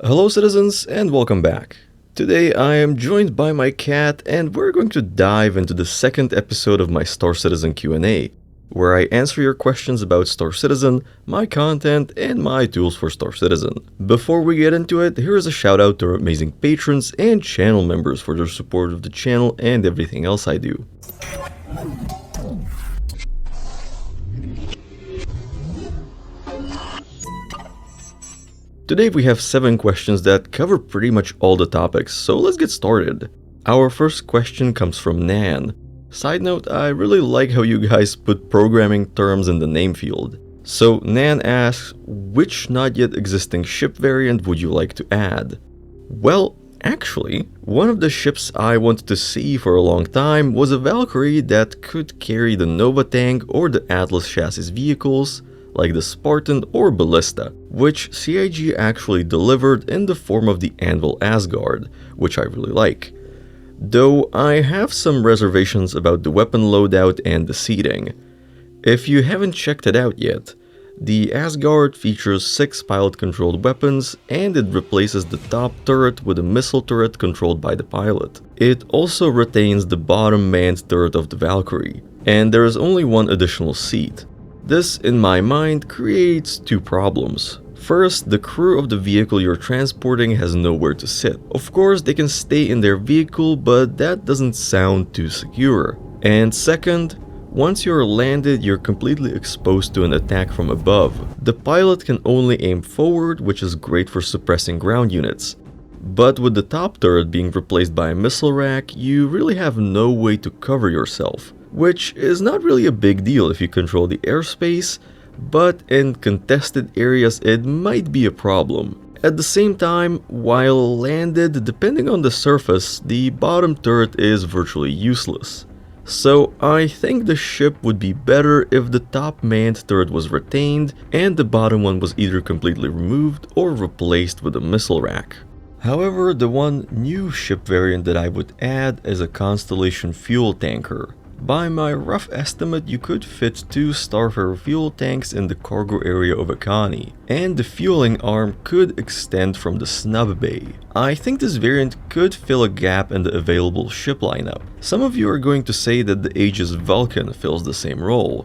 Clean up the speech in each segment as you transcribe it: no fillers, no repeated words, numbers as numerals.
Hello citizens and welcome back. Today I am joined by my cat and we're going to dive into the second episode of my Star Citizen Q&A, where I answer your questions about Star Citizen, my content, and my tools for Star Citizen. Before we get into it, here is a shout out to our amazing patrons and channel members for their support of the channel and everything else I do. Today we have 7 questions that cover pretty much all the topics, so let's get started. Our first question comes from Nan. Side note, I really like how you guys put programming terms in the name field. So Nan asks, which not yet existing ship variant would you like to add? Well, actually, one of the ships I wanted to see for a long time was a Valkyrie that could carry the Nova tank or the Atlas chassis vehicles, like the Spartan or Ballista, which CIG actually delivered in the form of the Anvil Asgard, which I really like. Though I have some reservations about the weapon loadout and the seating. If you haven't checked it out yet, the Asgard features 6 pilot-controlled weapons and it replaces the top turret with a missile turret controlled by the pilot. It also retains the bottom manned turret of the Valkyrie, and there is only one additional seat. This, in my mind, creates 2 problems. First, the crew of the vehicle you're transporting has nowhere to sit. Of course, they can stay in their vehicle, but that doesn't sound too secure. And second, once you're landed, you're completely exposed to an attack from above. The pilot can only aim forward, which is great for suppressing ground units. But with the top turret being replaced by a missile rack, you really have no way to cover yourself. Which is not really a big deal if you control the airspace, but in contested areas it might be a problem. At the same time, while landed, depending on the surface, the bottom turret is virtually useless. So I think the ship would be better if the top manned turret was retained and the bottom one was either completely removed or replaced with a missile rack. However, the one new ship variant that I would add is a Constellation fuel tanker. By my rough estimate, you could fit 2 Starfarer fuel tanks in the cargo area of Akani, and the fueling arm could extend from the snub bay. I think this variant could fill a gap in the available ship lineup. Some of you are going to say that the Aegis Vulcan fills the same role,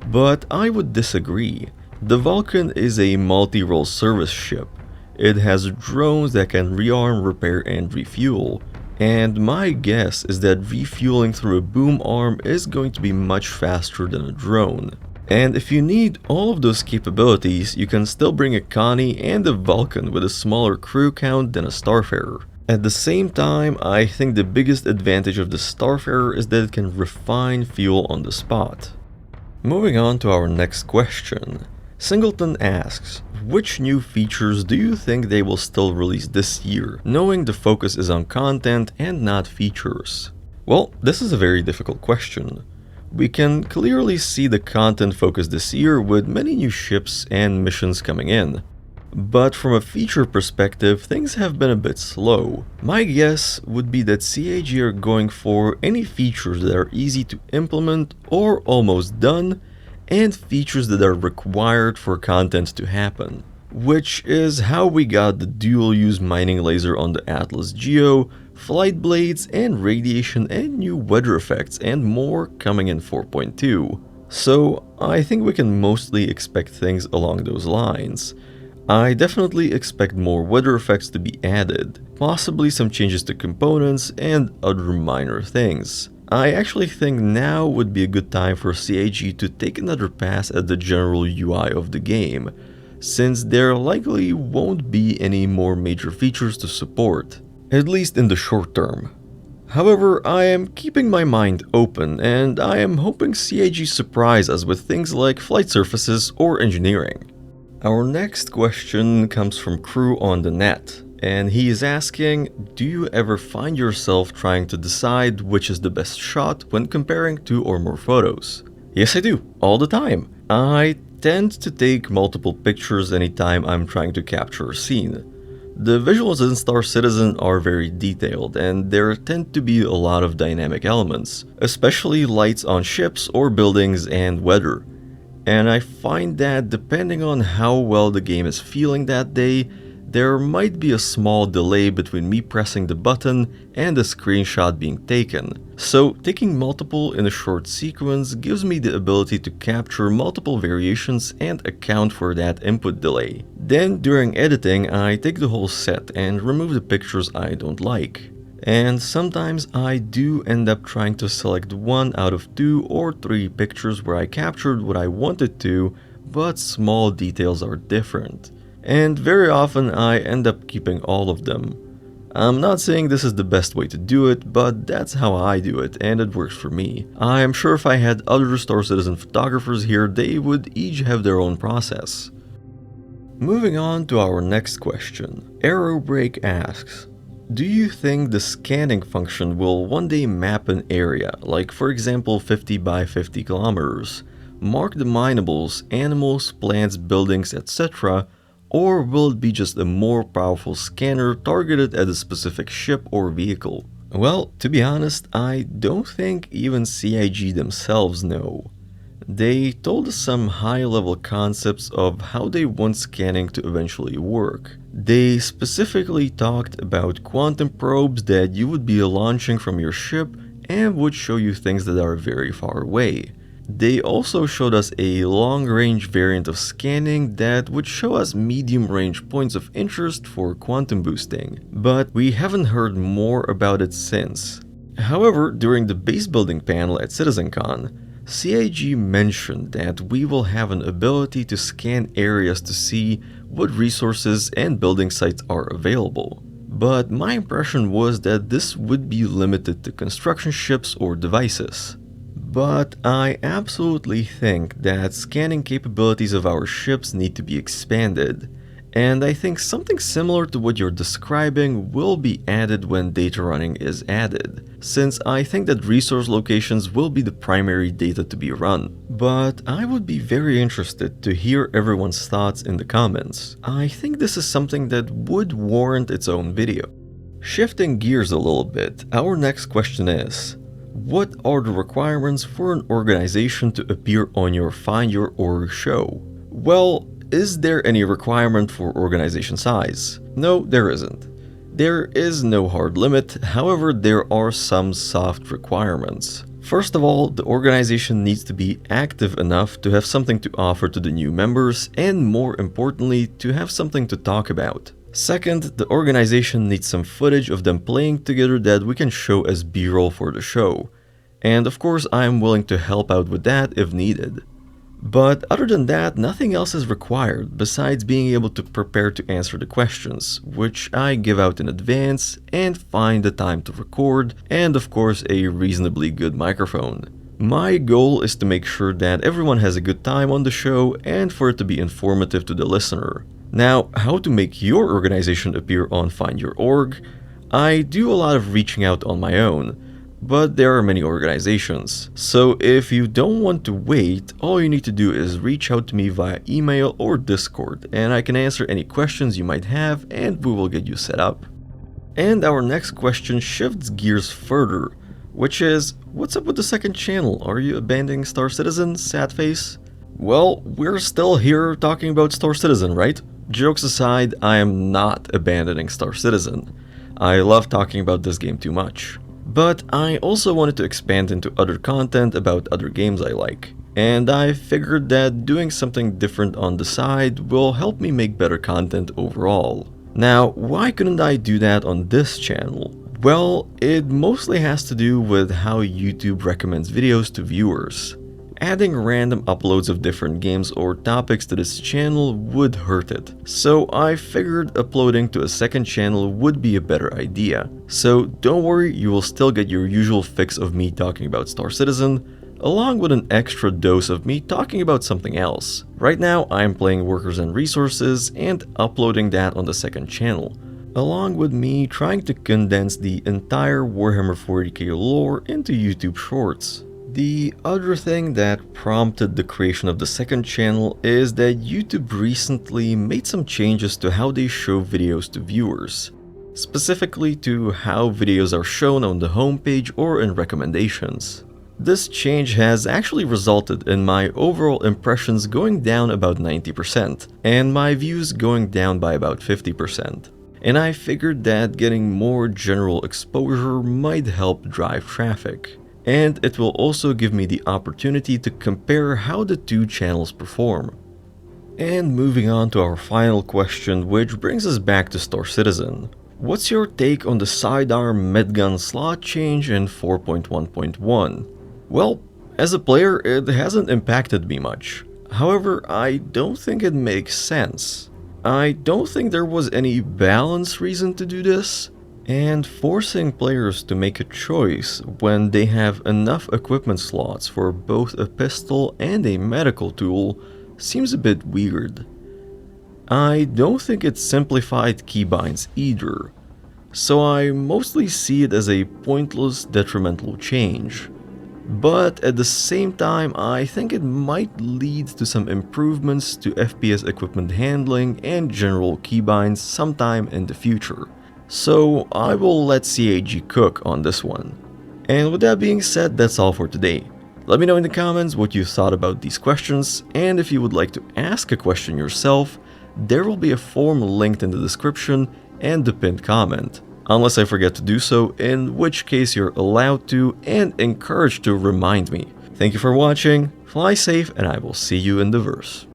but I would disagree. The Vulcan is a multi-role service ship. It has drones that can rearm, repair, and refuel. And my guess is that refueling through a boom arm is going to be much faster than a drone. And if you need all of those capabilities, you can still bring a Connie and a Vulcan with a smaller crew count than a Starfarer. At the same time, I think the biggest advantage of the Starfarer is that it can refine fuel on the spot. Moving on to our next question. Singleton asks, which new features do you think they will still release this year, knowing the focus is on content and not features? Well, this is a very difficult question. We can clearly see the content focus this year with many new ships and missions coming in. But from a feature perspective, things have been a bit slow. My guess would be that CIG are going for any features that are easy to implement or almost done, and features that are required for content to happen. Which is how we got the dual-use mining laser on the Atlas Geo, flight blades and radiation and new weather effects and more coming in 4.2. So I think we can mostly expect things along those lines. I definitely expect more weather effects to be added, possibly some changes to components and other minor things. I actually think now would be a good time for CIG to take another pass at the general UI of the game, since there likely won't be any more major features to support, at least in the short term. However, I am keeping my mind open and I am hoping CIG surprise us with things like flight surfaces or engineering. Our next question comes from Crew on the Net. And he is asking, do you ever find yourself trying to decide which is the best shot when comparing 2 or more photos? Yes, I do, all the time. I tend to take multiple pictures anytime I'm trying to capture a scene. The visuals in Star Citizen are very detailed, and there tend to be a lot of dynamic elements, especially lights on ships or buildings and weather. And I find that depending on how well the game is feeling that day, there might be a small delay between me pressing the button and the screenshot being taken. So taking multiple in a short sequence gives me the ability to capture multiple variations and account for that input delay. Then during editing, I take the whole set and remove the pictures I don't like. And sometimes I do end up trying to select 1 out of 2 or 3 pictures where I captured what I wanted to, but small details are different. And very often I end up keeping all of them. I'm not saying this is the best way to do it, but that's how I do it, and it works for me. I am sure if I had other Star Citizen photographers here, they would each have their own process. Moving on to our next question. Aerobreak asks, do you think the scanning function will one day map an area, like for example 50 by 50 kilometers, mark the minables, animals, plants, buildings, etc., or will it be just a more powerful scanner targeted at a specific ship or vehicle? Well, to be honest, I don't think even CIG themselves know. They told us some high-level concepts of how they want scanning to eventually work. They specifically talked about quantum probes that you would be launching from your ship and would show you things that are very far away. They also showed us a long-range variant of scanning that would show us medium-range points of interest for quantum boosting, but we haven't heard more about it since. However, during the base building panel at CitizenCon, CIG mentioned that we will have an ability to scan areas to see what resources and building sites are available. But my impression was that this would be limited to construction ships or devices. But I absolutely think that scanning capabilities of our ships need to be expanded, and I think something similar to what you're describing will be added when data running is added, since I think that resource locations will be the primary data to be run. But I would be very interested to hear everyone's thoughts in the comments. I think this is something that would warrant its own video. Shifting gears a little bit, our next question is, what are the requirements for an organization to appear on your Find Your Org show? Well, is there any requirement for organization size? No, there isn't. There is no hard limit, however, there are some soft requirements. First of all, the organization needs to be active enough to have something to offer to the new members, and more importantly, to have something to talk about. Second, the organization needs some footage of them playing together that we can show as B-roll for the show. And of course, I am willing to help out with that if needed. But other than that, nothing else is required besides being able to prepare to answer the questions, which I give out in advance, and find the time to record, and of course a reasonably good microphone. My goal is to make sure that everyone has a good time on the show and for it to be informative to the listener. Now, how to make your organization appear on Find Your Org? I do a lot of reaching out on my own, but there are many organizations. So if you don't want to wait, all you need to do is reach out to me via email or Discord, and I can answer any questions you might have and we will get you set up. And our next question shifts gears further, which is, what's up with the second channel? Are you abandoning Star Citizen, sad face? Well, we're still here talking about Star Citizen, right? Jokes aside, I am not abandoning Star Citizen. I love talking about this game too much. But I also wanted to expand into other content about other games I like. And I figured that doing something different on the side will help me make better content overall. Now, why couldn't I do that on this channel? Well, it mostly has to do with how YouTube recommends videos to viewers. Adding random uploads of different games or topics to this channel would hurt it, so I figured uploading to a second channel would be a better idea. So don't worry, you will still get your usual fix of me talking about Star Citizen, along with an extra dose of me talking about something else. Right now I'm playing Workers and Resources and uploading that on the second channel, along with me trying to condense the entire Warhammer 40k lore into YouTube Shorts. The other thing that prompted the creation of the second channel is that YouTube recently made some changes to how they show videos to viewers, specifically to how videos are shown on the homepage or in recommendations. This change has actually resulted in my overall impressions going down about 90%, and my views going down by about 50%. And I figured that getting more general exposure might help drive traffic. And it will also give me the opportunity to compare how the two channels perform. And moving on to our final question, which brings us back to Star Citizen. What's your take on the Sidearm medgun slot change in 4.1.1? Well, as a player, it hasn't impacted me much. However, I don't think it makes sense. I don't think there was any balance reason to do this, and forcing players to make a choice when they have enough equipment slots for both a pistol and a medical tool seems a bit weird. I don't think it simplified keybinds either, so I mostly see it as a pointless, detrimental change. But at the same time, I think it might lead to some improvements to FPS equipment handling and general keybinds sometime in the future. So I will let CAG cook on this one. And with that being said, that's all for today. Let me know in the comments what you thought about these questions, and if you would like to ask a question yourself, there will be a form linked in the description and the pinned comment. Unless I forget to do so, in which case you're allowed to and encouraged to remind me. Thank you for watching, fly safe, and I will see you in the verse.